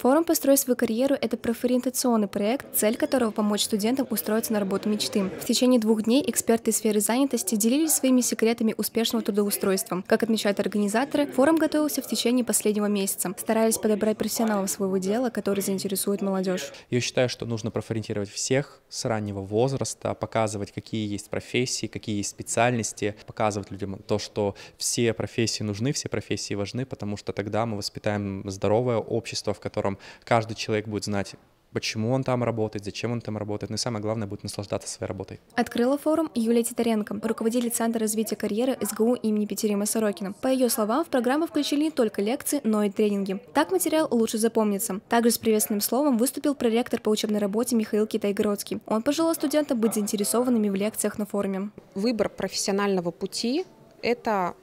Форум «Построй свою карьеру» — это профориентационный проект, цель которого — помочь студентам устроиться на работу мечты. В течение 2 дней эксперты из сферы занятости делились своими секретами успешного трудоустройства. Как отмечают организаторы, форум готовился в течение последнего месяца. Старались подобрать профессионалов своего дела, которые заинтересуют молодежь. Я считаю, что нужно профориентировать всех с раннего возраста, показывать, какие есть профессии, какие есть специальности, показывать людям то, что все профессии нужны, все профессии важны, потому что тогда мы воспитаем здоровое общество, в котором каждый человек будет знать, почему он там работает, зачем он там работает, ну и самое главное, будет наслаждаться своей работой. Открыла форум Юлия Титаренко, руководитель Центра развития карьеры СГУ имени Петерима Сорокина. По ее словам, в программу включили не только лекции, но и тренинги. Так материал лучше запомнится. Также с приветственным словом выступил проректор по учебной работе Михаил Китай-Городский. Он пожелал студентам быть заинтересованными в лекциях на форуме. Выбор профессионального пути – это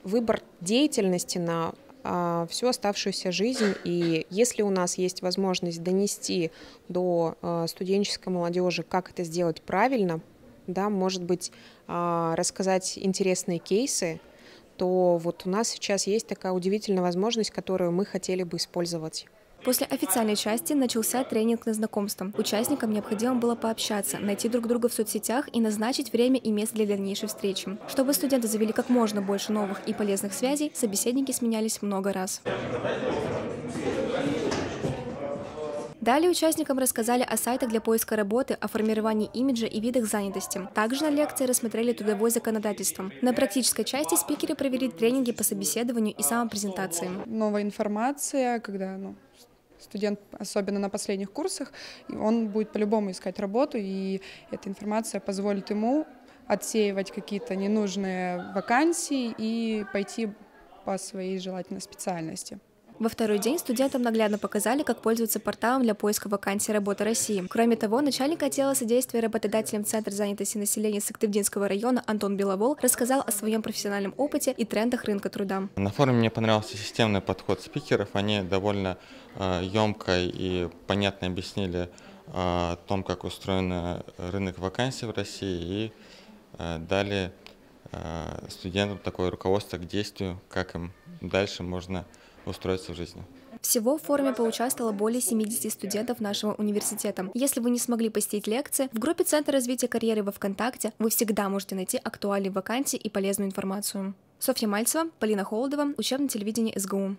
выбор деятельности на всю оставшуюся жизнь, и если у нас есть возможность донести до студенческой молодежи, как это сделать правильно, да, может быть, рассказать интересные кейсы, то вот у нас сейчас есть такая удивительная возможность, которую мы хотели бы использовать. После официальной части начался тренинг на знакомство. Участникам необходимо было пообщаться, найти друг друга в соцсетях и назначить время и место для дальнейшей встречи. Чтобы студенты завели как можно больше новых и полезных связей, собеседники сменялись много раз. Далее участникам рассказали о сайтах для поиска работы, о формировании имиджа и видах занятости. Также на лекции рассмотрели трудовое законодательство. На практической части спикеры провели тренинги по собеседованию и самопрезентации. Новая информация, когда студент, особенно на последних курсах, он будет по-любому искать работу, и эта информация позволит ему отсеивать какие-то ненужные вакансии и пойти по своей желательной специальности. Во второй день студентам наглядно показали, как пользоваться порталом для поиска вакансий «Работа России». Кроме того, начальник отдела содействия работодателям Центра занятости населения Сыктывдинского района Антон Беловол рассказал о своем профессиональном опыте и трендах рынка труда. На форуме мне понравился системный подход спикеров. Они довольно емко и понятно объяснили о том, как устроен рынок вакансий в России, и дали студентам такое руководство к действию, как им дальше можно устроиться в жизни. Всего в форуме поучаствовало более 70 студентов нашего университета. Если вы не смогли посетить лекции, в группе Центра развития карьеры во ВКонтакте вы всегда можете найти актуальные вакансии и полезную информацию. Софья Мальцева, Полина Холодова, учебное телевидение СГУ.